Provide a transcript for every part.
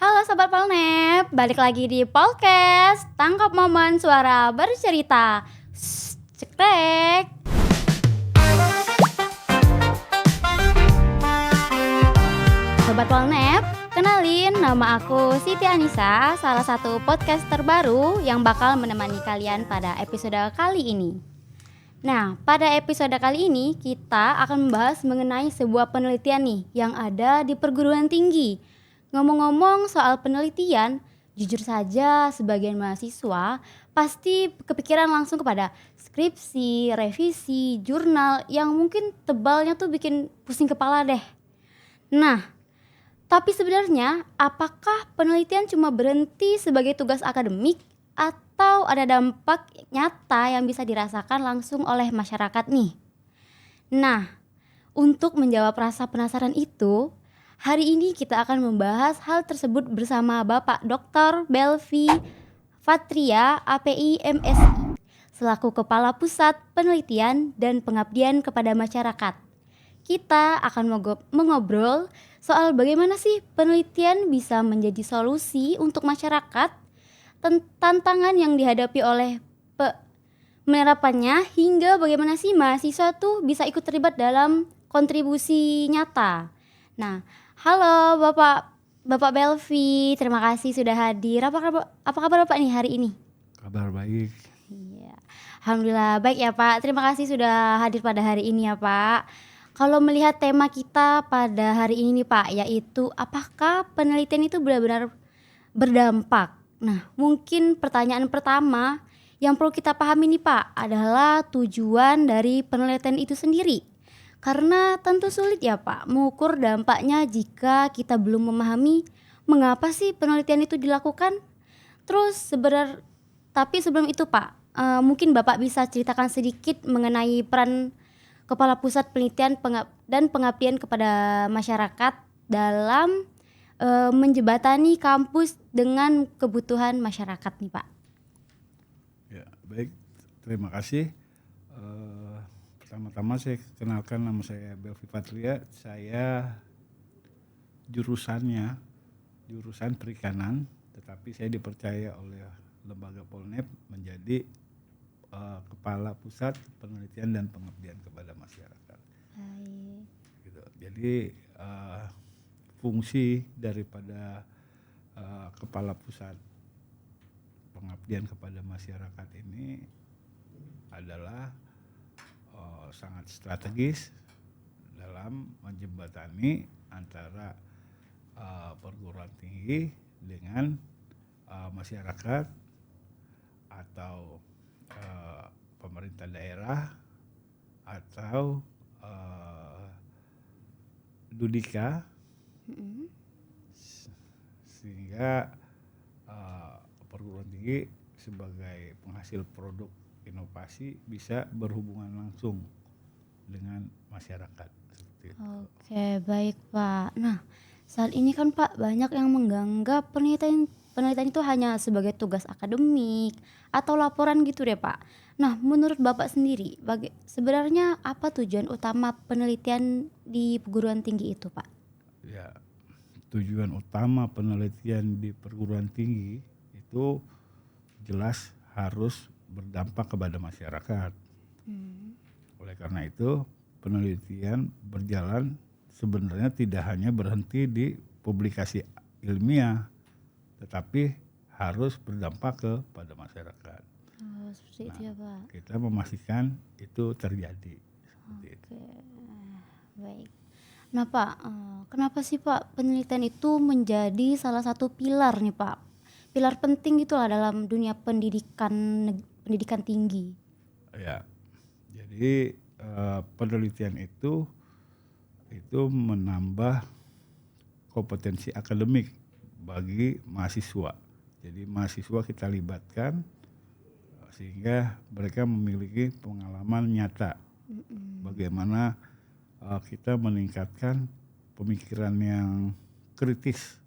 Halo Sobat Polnep, balik lagi di podcast Tangkap Momen Suara Bercerita. Cekrek. Sobat Polnep, kenalin nama aku Siti Anissa, salah satu podcast terbaru yang bakal menemani kalian pada episode kali ini. Nah, pada episode kali ini kita akan membahas mengenai sebuah penelitian nih yang ada di perguruan tinggi. Ngomong-ngomong soal penelitian, jujur saja sebagian mahasiswa pasti kepikiran langsung kepada skripsi, revisi, jurnal yang mungkin tebalnya tuh bikin pusing kepala deh. Nah, tapi sebenarnya apakah penelitian cuma berhenti sebagai tugas akademik atau ada dampak nyata yang bisa dirasakan langsung oleh masyarakat nih? Nah, untuk menjawab rasa penasaran itu, hari ini kita akan membahas hal tersebut bersama Bapak Dr. Belvi Fatria, API MSI, selaku Kepala Pusat Penelitian dan Pengabdian kepada Masyarakat. Kita akan mengobrol soal bagaimana sih penelitian bisa menjadi solusi untuk masyarakat, tantangan yang dihadapi oleh penerapannya, hingga bagaimana sih mahasiswa tuh bisa ikut terlibat dalam kontribusi nyata. Nah, halo Bapak Belvi, terima kasih sudah hadir. Apa kabar Bapak nih hari ini? Kabar baik. Iya, alhamdulillah baik ya Pak. Terima kasih sudah hadir pada hari ini ya Pak. Kalau melihat tema kita pada hari ini nih Pak, yaitu apakah penelitian itu benar-benar berdampak? Nah, mungkin pertanyaan pertama yang perlu kita pahami nih Pak adalah tujuan dari penelitian itu sendiri. Karena tentu sulit ya Pak mengukur dampaknya jika kita belum memahami mengapa sih penelitian itu dilakukan. Tapi sebelum itu Pak, mungkin Bapak bisa ceritakan sedikit mengenai peran Kepala Pusat Penelitian dan Pengabdian kepada Masyarakat dalam menjembatani kampus dengan kebutuhan masyarakat nih Pak. Ya, baik. Terima kasih. Pertama-tama saya kenalkan, nama saya Belvi Fatria. Saya jurusan perikanan, tetapi saya dipercaya oleh Lembaga Polnep menjadi Kepala Pusat Penelitian dan Pengabdian kepada Masyarakat. Hai. Gitu. Jadi fungsi daripada Kepala Pusat Pengabdian kepada Masyarakat ini adalah sangat strategis dalam menjembatani antara perguruan tinggi dengan masyarakat atau pemerintah daerah atau Dudika, sehingga perguruan tinggi sebagai penghasil produk inovasi bisa berhubungan langsung dengan masyarakat. Seperti itu. Oke, baik Pak. Nah, saat ini kan Pak banyak yang menganggap penelitian itu hanya sebagai tugas akademik atau laporan gitu deh Pak. Nah, menurut Bapak sendiri, sebenarnya apa tujuan utama penelitian di perguruan tinggi itu Pak? Ya, tujuan utama penelitian di perguruan tinggi itu jelas harus berdampak kepada masyarakat. Oleh karena itu, penelitian berjalan sebenarnya tidak hanya berhenti di publikasi ilmiah, tetapi harus berdampak kepada masyarakat. Oh, seperti itu ya Pak. Kita memastikan itu terjadi. Seperti itu. Baik. Nah Pak, kenapa sih Pak penelitian itu menjadi salah satu pilar nih Pak? Pilar penting gitulah dalam dunia pendidikan tinggi. Ya, jadi penelitian itu menambah kompetensi akademik bagi mahasiswa. Jadi mahasiswa kita libatkan sehingga mereka memiliki pengalaman nyata bagaimana kita meningkatkan pemikiran yang kritis,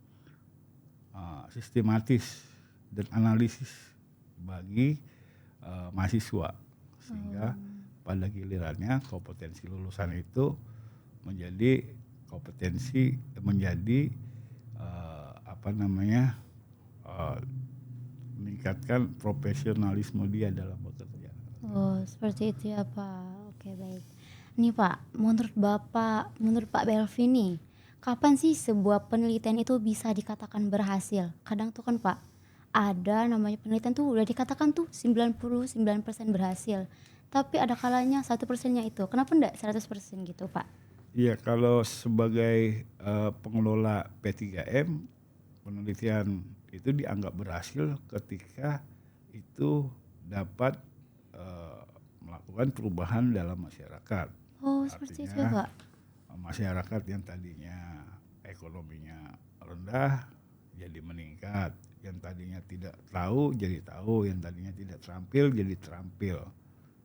sistematis dan analisis bagi mahasiswa, sehingga pada gilirannya kompetensi lulusan itu menjadi meningkatkan profesionalisme dia dalam bekerja. Oh, seperti itu ya Pak. Oke, baik. Nih Pak, menurut Pak Belvin nih, kapan sih sebuah penelitian itu bisa dikatakan berhasil? Kadang tuh kan Pak, ada namanya penelitian tuh udah dikatakan tuh 99% berhasil. Tapi ada kalanya 1%-nya itu. Kenapa enggak 100% gitu Pak? Iya, kalau sebagai pengelola P3M, penelitian itu dianggap berhasil ketika itu dapat melakukan perubahan dalam masyarakat. Oh, seperti itu ya Artinya Pak. masyarakat yang tadinya ekonominya rendah jadi meningkat, yang tadinya tidak tahu jadi tahu, yang tadinya tidak terampil jadi terampil.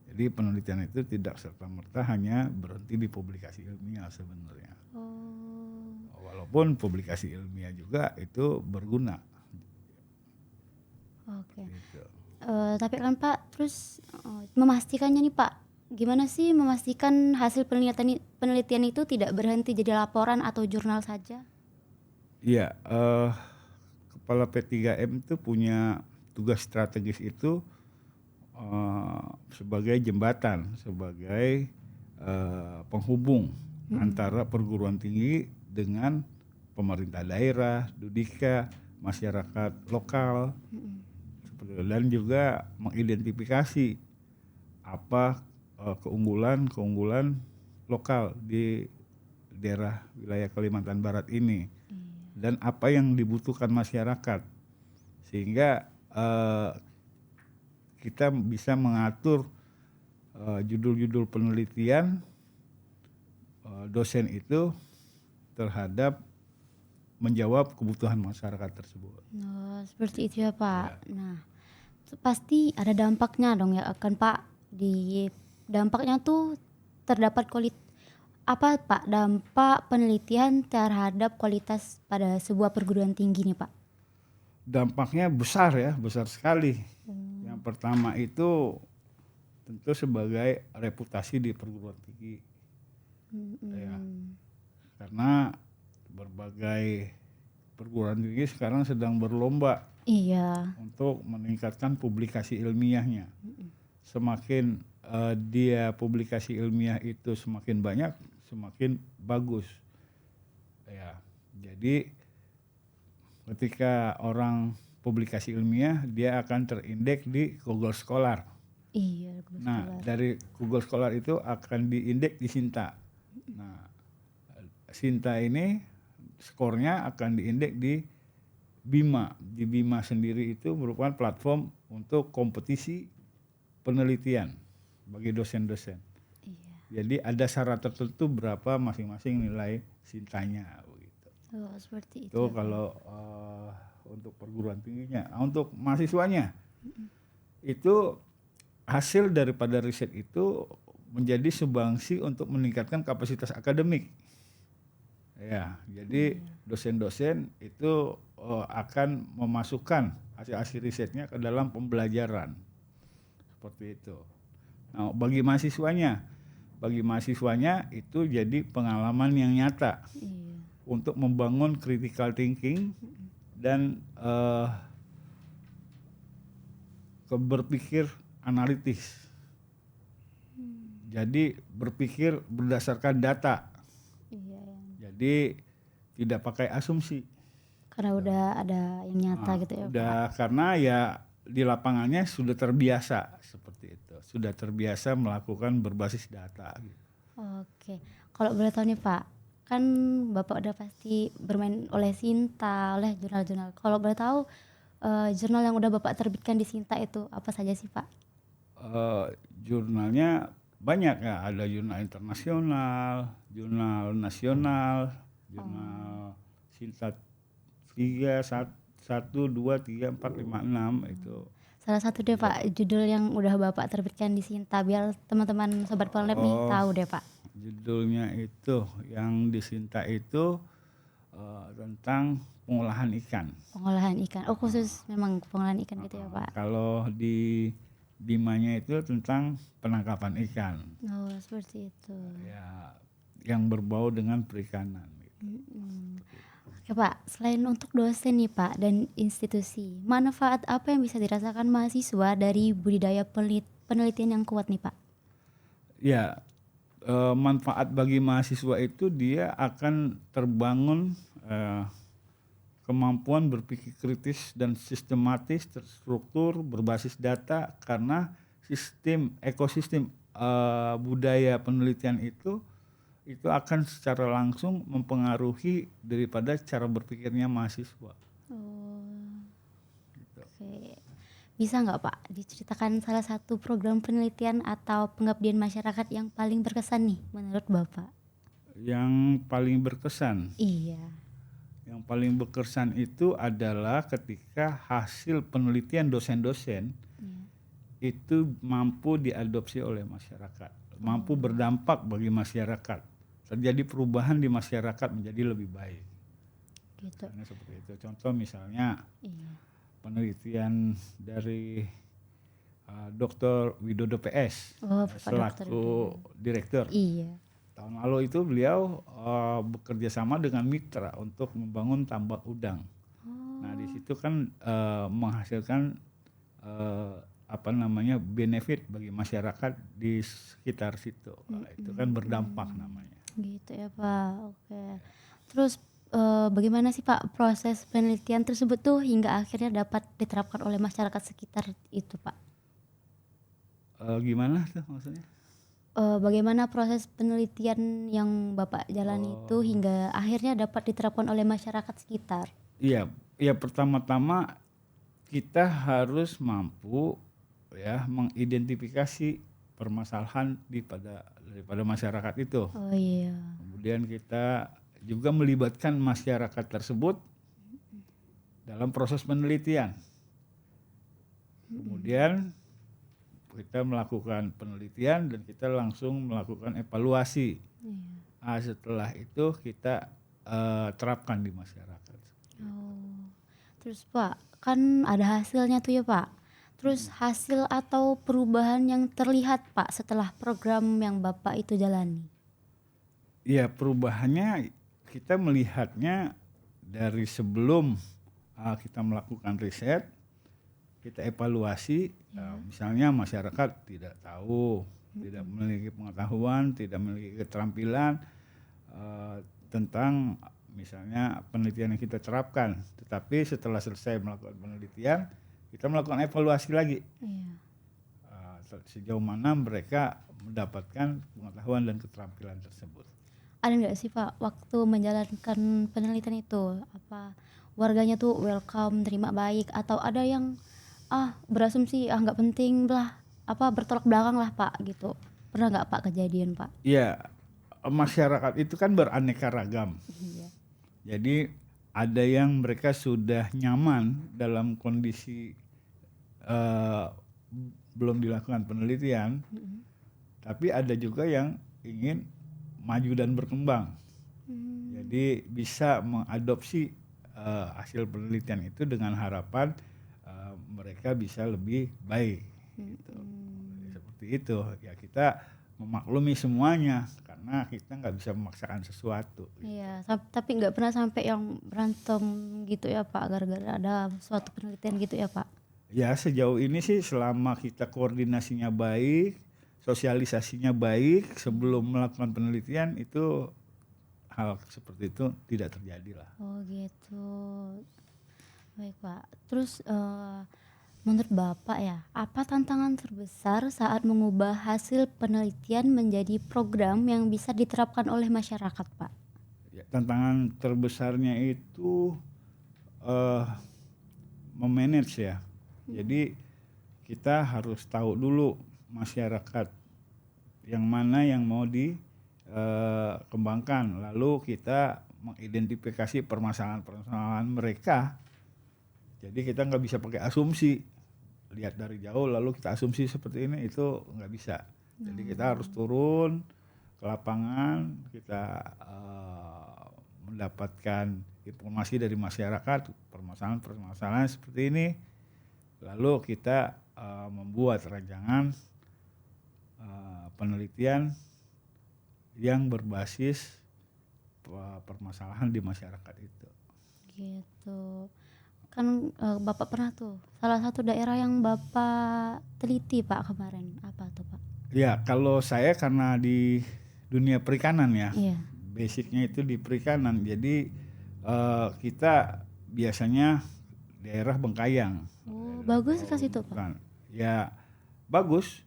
Jadi penelitian itu tidak serta-merta hanya berhenti di publikasi ilmiah sebenarnya. Oh. Walaupun publikasi ilmiah juga itu berguna. Oke. Gitu. Tapi kan Pak, terus memastikannya nih Pak, gimana sih memastikan hasil penelitian itu tidak berhenti jadi laporan atau jurnal saja? Iya, kepala P3M itu punya tugas strategis itu sebagai jembatan, sebagai penghubung antara perguruan tinggi dengan pemerintah daerah, Dudika, masyarakat lokal, dan juga mengidentifikasi apa keunggulan lokal di daerah wilayah Kalimantan Barat ini dan apa yang dibutuhkan masyarakat, sehingga kita bisa mengatur judul-judul penelitian dosen itu terhadap menjawab kebutuhan masyarakat tersebut. Oh, seperti itu ya Pak. Nah, pasti ada dampaknya dong ya kan Pak. Di dampaknya tuh terdapat apa Pak, dampak penelitian terhadap kualitas pada sebuah perguruan tinggi nih Pak? Dampaknya besar ya, besar sekali. Yang pertama itu tentu sebagai reputasi di perguruan tinggi. Ya, karena berbagai perguruan tinggi sekarang sedang berlomba Iya. untuk meningkatkan publikasi ilmiahnya. Semakin dia publikasi ilmiah itu semakin banyak, semakin bagus. Ya, jadi ketika orang publikasi ilmiah, dia akan terindeks di Google Scholar. Iya, Google Nah, Scholar. dari Google Scholar itu akan diindeks di Sinta. Nah, Sinta ini skornya akan diindeks di Bima. Di Bima sendiri itu merupakan platform untuk kompetisi penelitian bagi dosen-dosen. Iya. Jadi ada syarat tertentu berapa masing-masing nilai Sintanya begitu. Oh, seperti itu. Itu kalau untuk perguruan tingginya. Untuk mahasiswanya itu hasil daripada riset itu menjadi sumbangsi untuk meningkatkan kapasitas akademik. Ya, jadi dosen-dosen itu akan memasukkan hasil-hasil risetnya ke dalam pembelajaran. Seperti itu. Nah, bagi mahasiswanya itu jadi pengalaman yang nyata. Iya. Untuk membangun critical thinking dan berpikir analitis. Jadi berpikir berdasarkan data. Iya. Jadi tidak pakai asumsi. Karena udah ada yang nyata gitu ya Udah, karena ya di lapangannya sudah terbiasa seperti itu. Sudah terbiasa melakukan berbasis data. Gitu. Oke. Kalau boleh tahu nih Pak, kan Bapak udah pasti bermain oleh Sinta, oleh jurnal-jurnal. Kalau boleh tahu jurnal yang udah Bapak terbitkan di Sinta itu apa saja sih Pak? Jurnalnya banyak ya, ada jurnal internasional, jurnal nasional, jurnal Sinta 3, 1, 2, 3, 4, 5, 6 itu. Salah satu deh Pak, judul yang udah Bapak terbitkan di Sinta biar teman-teman Sobat Polnep nih tahu deh Pak. Judulnya itu yang di Sinta itu tentang pengolahan ikan. Pengolahan ikan. Oh, khusus memang pengolahan ikan gitu ya Pak. Kalau di Bimanya itu tentang penangkapan ikan. Oh, seperti itu. Ya, yang berbau dengan perikanan. Gitu. Oke Pak, selain untuk dosen nih Pak dan institusi, manfaat apa yang bisa dirasakan mahasiswa dari budidaya penelitian yang kuat nih Pak? Ya, manfaat bagi mahasiswa itu dia akan terbangun kemampuan berpikir kritis dan sistematis, terstruktur, berbasis data karena ekosistem budaya penelitian itu akan secara langsung mempengaruhi daripada cara berpikirnya mahasiswa. Oh, Gitu. oke. Bisa nggak Pak diceritakan salah satu program penelitian atau pengabdian masyarakat yang paling berkesan nih menurut Bapak? Yang paling berkesan, Iya. yang paling berkesan itu adalah ketika hasil penelitian dosen-dosen Iya. itu mampu diadopsi oleh masyarakat, mampu berdampak bagi masyarakat, terjadi perubahan di masyarakat menjadi lebih baik. Gitu. Karena seperti itu. Contoh misalnya Iya. penelitian dari Dr. Widodo PS Oh, Bapak dokter selaku udah. direktur. Iya. Tahun lalu itu beliau bekerja sama dengan mitra untuk membangun tambak udang. Nah di situ kan menghasilkan benefit bagi masyarakat di sekitar situ. Itu kan berdampak namanya. Gitu ya Pak. Oke. Terus bagaimana sih Pak proses penelitian tersebut tuh hingga akhirnya dapat diterapkan oleh masyarakat sekitar itu Pak? Gimana tuh maksudnya? Bagaimana proses penelitian yang Bapak jalani itu hingga akhirnya dapat diterapkan oleh masyarakat sekitar? Iya, ya pertama-tama kita harus mampu ya mengidentifikasi permasalahan daripada masyarakat itu. Oh iya. Kemudian kita juga melibatkan masyarakat tersebut dalam proses penelitian. Kemudian kita melakukan penelitian dan kita langsung melakukan evaluasi. Iya. Nah, setelah itu kita terapkan di masyarakat. Oh. Terus Pak, kan ada hasilnya tuh ya Pak. Terus hasil atau perubahan yang terlihat Pak setelah program yang Bapak itu jalani? Iya, perubahannya kita melihatnya dari sebelum kita melakukan riset, kita evaluasi, misalnya masyarakat tidak tahu, tidak memiliki pengetahuan, tidak memiliki keterampilan tentang misalnya penelitian yang kita terapkan. Tetapi setelah selesai melakukan penelitian, kita melakukan evaluasi lagi. Iya. Sejauh mana mereka mendapatkan pengetahuan dan keterampilan tersebut. Ada nggak sih Pak waktu menjalankan penelitian itu apa warganya tuh welcome, terima baik, atau ada yang berasumsi nggak penting lah, apa bertolak belakang lah Pak gitu? Pernah nggak Pak kejadian Pak? Iya, masyarakat itu kan beraneka ragam. Iya. Jadi ada yang mereka sudah nyaman dalam kondisi belum dilakukan penelitian, tapi ada juga yang ingin maju dan berkembang. Jadi bisa mengadopsi hasil penelitian itu dengan harapan mereka bisa lebih baik. Gitu. Seperti itu. Ya kita memaklumi semuanya karena kita nggak bisa memaksakan sesuatu. Iya, tapi nggak pernah sampai yang berantem gitu ya Pak gara-gara ada suatu penelitian gitu ya Pak? Ya sejauh ini sih selama kita koordinasinya baik, sosialisasinya baik sebelum melakukan penelitian itu hal seperti itu tidak terjadi lah. Oh gitu. Baik Pak. Terus menurut Bapak ya, apa tantangan terbesar saat mengubah hasil penelitian menjadi program yang bisa diterapkan oleh masyarakat Pak? Ya, tantangan terbesarnya itu memanage ya. Jadi kita harus tahu dulu masyarakat yang mana yang mau dikembangkan. Lalu kita mengidentifikasi permasalahan-permasalahan mereka. Jadi kita nggak bisa pakai asumsi. Lihat dari jauh lalu kita asumsi seperti ini, itu nggak bisa. Jadi kita harus turun ke lapangan, kita mendapatkan informasi dari masyarakat, permasalahan-permasalahan seperti ini. Lalu kita membuat rancangan penelitian yang berbasis permasalahan di masyarakat itu. gitu. Kan Bapak pernah tuh salah satu daerah yang Bapak teliti Pak kemarin, apa tuh Pak? Ya, kalau saya karena di dunia perikanan ya, Iya. basicnya itu di perikanan. Jadi kita biasanya daerah Bengkayang. Oh, Daerah bagus ke Pulau situ Pak. Lumbung. Ya, bagus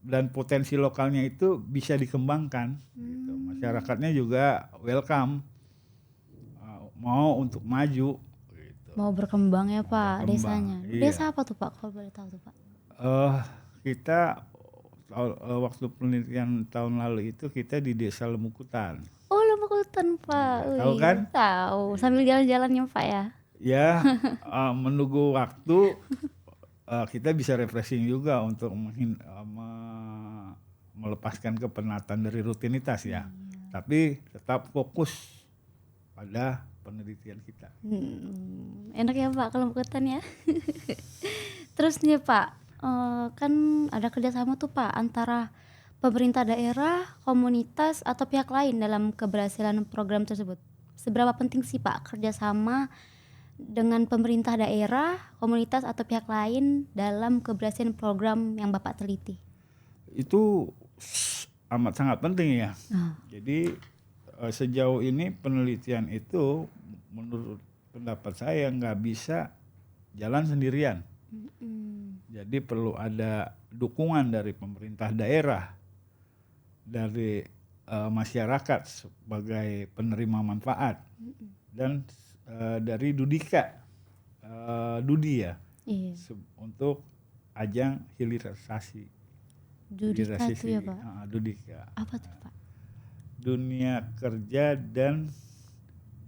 dan potensi lokalnya itu bisa dikembangkan. Gitu. Masyarakatnya juga welcome, mau untuk maju. Gitu. Mau berkembang ya Mau Pak berkembang, desanya. iya. Desa apa tuh Pak kalau boleh tahu tuh Pak? Kita waktu penelitian tahun lalu itu kita di Desa Lemukutan. Oh, Lumpukutan Pak. Ya, tahu kan? Tahu. Sambil jalan-jalannya Pak ya. Ya, menunggu waktu kita bisa refreshing juga untuk melepaskan kepenatan dari rutinitas ya. Tapi tetap fokus pada penelitian kita. Enak ya Pak kalau Lumpukutan ya. Terus nih Pak, kan ada kerjasama tuh Pak antara pemerintah daerah, komunitas atau pihak lain dalam keberhasilan program tersebut. Seberapa penting sih Pak kerjasama dengan pemerintah daerah, komunitas atau pihak lain dalam keberhasilan program yang Bapak teliti? Itu amat sangat penting ya. Jadi sejauh ini penelitian itu menurut pendapat saya nggak bisa jalan sendirian. Jadi perlu ada dukungan dari pemerintah daerah, dari masyarakat sebagai penerima manfaat, dan dari Dudika, Dudi ya, Iya. untuk ajang hilirisasi. Dudika itu ya Pak. Dudika. Apa tuh Pak? Dunia kerja dan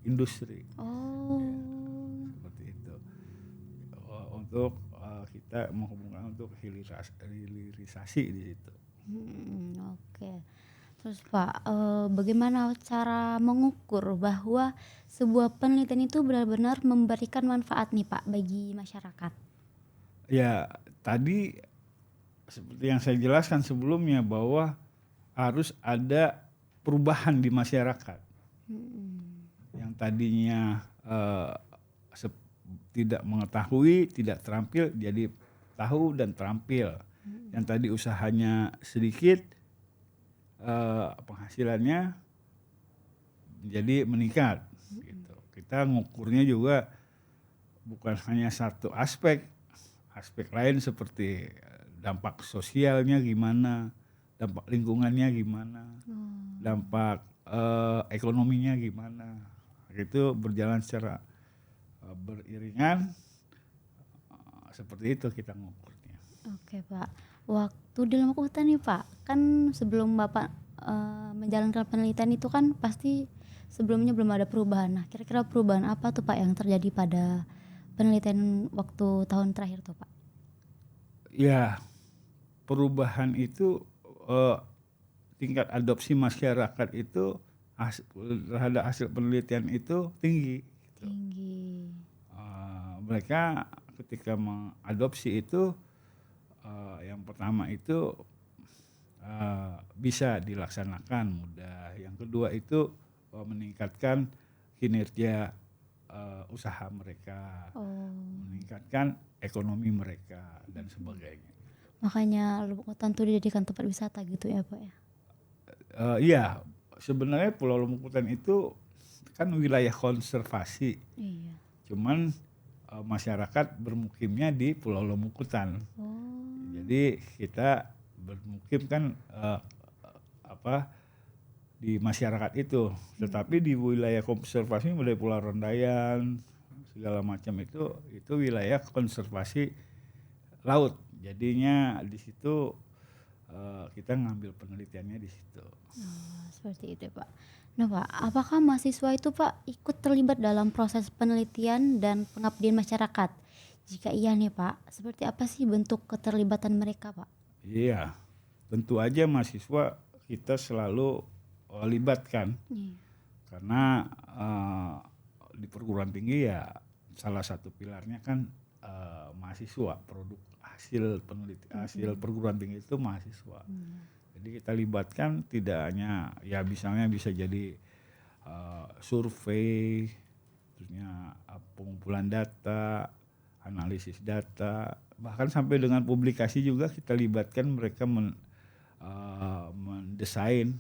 industri. Oh. Seperti itu. Untuk kita menghubungkan untuk hilirisasi di situ. Oke. Terus Pak, bagaimana cara mengukur bahwa sebuah penelitian itu benar-benar memberikan manfaat nih Pak bagi masyarakat? Ya, tadi seperti yang saya jelaskan sebelumnya bahwa harus ada perubahan di masyarakat. Yang tadinya tidak mengetahui, tidak terampil, jadi tahu dan terampil. Yang tadi usahanya sedikit, penghasilannya menjadi meningkat. Gitu. Kita ngukurnya juga bukan hanya satu aspek lain seperti dampak sosialnya gimana, dampak lingkungannya gimana, dampak ekonominya gimana. Itu berjalan secara beriringan, seperti itu kita ngukurnya. Oke Pak, waktu di Lumpukutan nih Pak, kan sebelum Bapak menjalankan penelitian itu kan pasti sebelumnya belum ada perubahan. Nah, kira-kira perubahan apa tuh Pak yang terjadi pada penelitian waktu tahun terakhir tuh Pak? Ya, perubahan itu tingkat adopsi masyarakat itu terhadap hasil penelitian itu tinggi. Gitu. Tinggi. Mereka ketika mengadopsi itu yang pertama itu bisa dilaksanakan mudah. Yang kedua itu meningkatkan kinerja usaha mereka, meningkatkan ekonomi mereka dan sebagainya. Makanya Lumpukutan tuh dijadikan tempat wisata gitu ya Pak ya? Iya, sebenarnya Pulau Lumpukutan itu kan wilayah konservasi. Iya. Cuman masyarakat bermukimnya di Pulau Lumpukutan. Jadi kita bermukim kan di masyarakat itu. Tetapi di wilayah konservasi mulai Pulau Rondayan segala macam itu wilayah konservasi laut. Jadinya di situ kita ngambil penelitiannya di situ. Seperti itu Pak. Nah Pak, apakah mahasiswa itu Pak ikut terlibat dalam proses penelitian dan pengabdian masyarakat? Jika iya nih Pak, seperti apa sih bentuk keterlibatan mereka Pak? Iya, tentu aja mahasiswa kita selalu libatkan. Karena di perguruan tinggi ya salah satu pilarnya kan mahasiswa, produk hasil penelitian, hasil perguruan tinggi itu mahasiswa. Jadi kita libatkan tidak hanya ya misalnya bisa jadi survei, khususnya pengumpulan data, analisis data, bahkan sampai dengan publikasi juga kita libatkan mereka mendesain,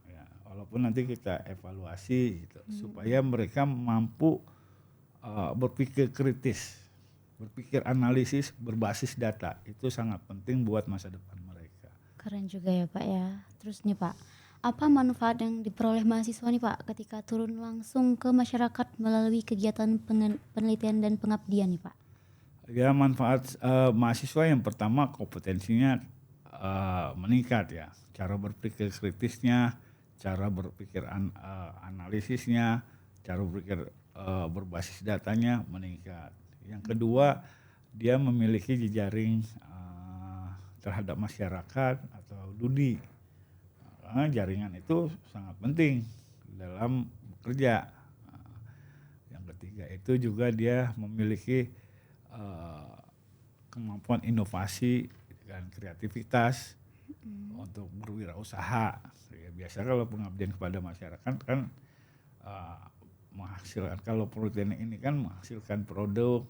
ya, walaupun nanti kita evaluasi gitu, supaya mereka mampu berpikir kritis, berpikir analisis berbasis data. Itu sangat penting buat masa depan mereka. Keren juga ya Pak ya. Terus nih Pak, apa manfaat yang diperoleh mahasiswa nih Pak ketika turun langsung ke masyarakat melalui kegiatan penelitian dan pengabdian nih Pak? Ya, manfaat mahasiswa yang pertama kompetensinya meningkat ya. Cara berpikir kritisnya, cara berpikir analisisnya, cara berpikir berbasis datanya meningkat. Yang kedua, dia memiliki jejaring terhadap masyarakat atau studi. Jaringan itu sangat penting dalam bekerja. Yang ketiga itu juga dia memiliki kemampuan inovasi dan kreativitas untuk berwirausaha. Ya, biasa kalau pengabdian kepada masyarakat kan menghasilkan, kalau penelitian ini kan menghasilkan produk,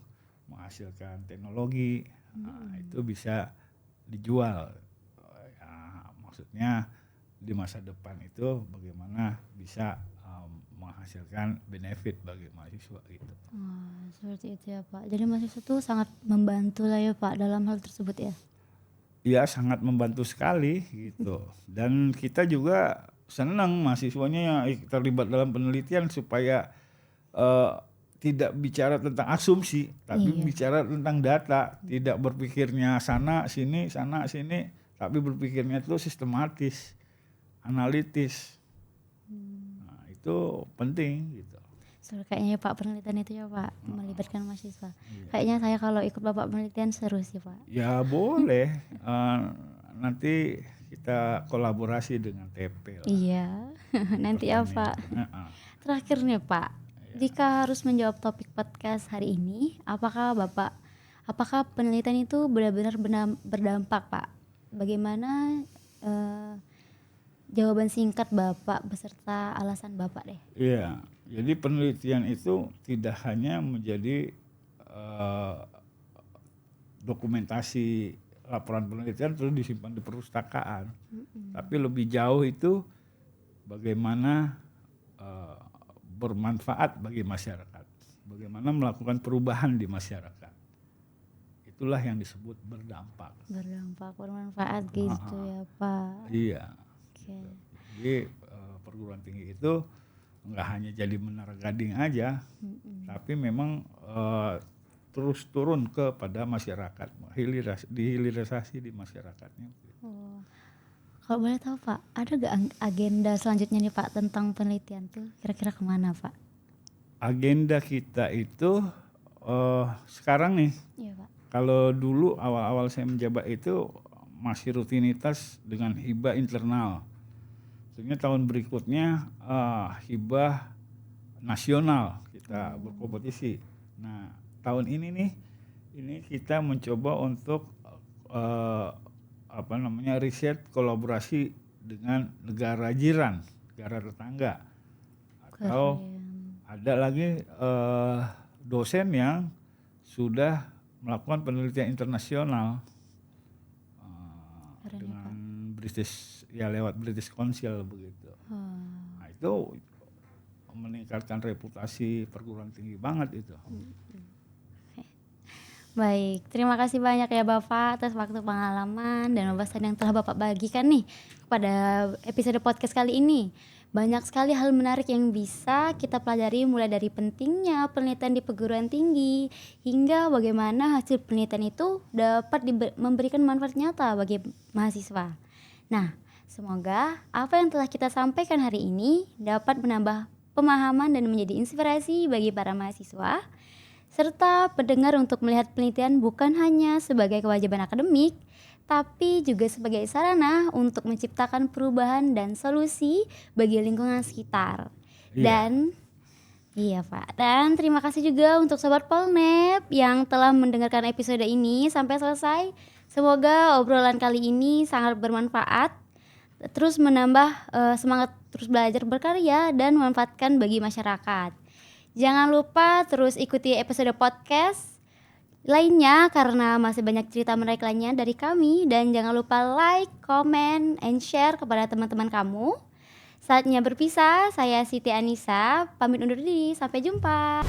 menghasilkan teknologi, itu bisa dijual. Ya, maksudnya di masa depan itu bagaimana bisa menghasilkan benefit bagi mahasiswa gitu. Seperti itu ya Pak. Jadi mahasiswa itu sangat membantu lah ya Pak dalam hal tersebut ya. Iya, sangat membantu sekali gitu. Dan kita juga senang mahasiswanya yang terlibat dalam penelitian supaya tidak bicara tentang asumsi, tapi bicara tentang data. Tidak berpikirnya sana sini, tapi berpikirnya itu sistematis, analitis. Nah, itu penting gitu. Kayaknya Pak penelitian itu ya Pak melibatkan mahasiswa. Kayaknya saya kalau ikut Bapak penelitian seru sih Pak. Ya boleh, nanti kita kolaborasi dengan TP lah. Iya, nanti ya Pak. Terakhir nih Pak, jika harus menjawab topik podcast hari ini, apakah penelitian itu benar-benar berdampak Pak? Bagaimana jawaban singkat Bapak beserta alasan Bapak deh? Iya. Jadi penelitian itu tidak hanya menjadi dokumentasi laporan penelitian terus disimpan di perpustakaan, tapi lebih jauh itu bagaimana bermanfaat bagi masyarakat, bagaimana melakukan perubahan di masyarakat. Itulah yang disebut berdampak. Berdampak, bermanfaat gitu ya Pak. Iya. Okay. Jadi perguruan tinggi itu nggak hanya jadi menara gading aja, tapi memang terus turun kepada masyarakat, dihilirisasi di masyarakatnya. Kalau boleh tahu Pak, ada gak agenda selanjutnya nih Pak tentang penelitian tuh kira-kira kemana Pak? Agenda kita itu sekarang nih, Iya Pak. kalau dulu awal-awal saya menjabat itu masih rutinitas dengan hibah internal. Tahun berikutnya hibah nasional kita berkompetisi. Nah, tahun ini nih, ini kita mencoba untuk riset kolaborasi dengan negara jiran, negara tetangga. Atau ada lagi dosen yang sudah melakukan penelitian internasional dengan lewat British Council begitu. Nah, itu meningkatkan reputasi perguruan tinggi banget itu. Baik, terima kasih banyak ya Bapak atas waktu, pengalaman dan wawasan yang telah Bapak bagikan nih pada episode podcast kali ini. Banyak sekali hal menarik yang bisa kita pelajari, mulai dari pentingnya penelitian di perguruan tinggi hingga bagaimana hasil penelitian itu dapat memberikan manfaat nyata bagi mahasiswa. Nah, semoga apa yang telah kita sampaikan hari ini dapat menambah pemahaman dan menjadi inspirasi bagi para mahasiswa serta pendengar untuk melihat penelitian bukan hanya sebagai kewajiban akademik, tapi juga sebagai sarana untuk menciptakan perubahan dan solusi bagi lingkungan sekitar. Dan iya Pak, dan terima kasih juga untuk Sobat Polnep yang telah mendengarkan episode ini sampai selesai. Semoga obrolan kali ini sangat bermanfaat, terus menambah semangat terus belajar berkarya dan memanfaatkan bagi masyarakat. Jangan lupa terus ikuti episode podcast lainnya karena masih banyak cerita menarik lainnya dari kami. Dan jangan lupa like, comment, and share kepada teman-teman kamu. Saatnya berpisah, saya Siti Anissa, pamit undur diri, sampai jumpa.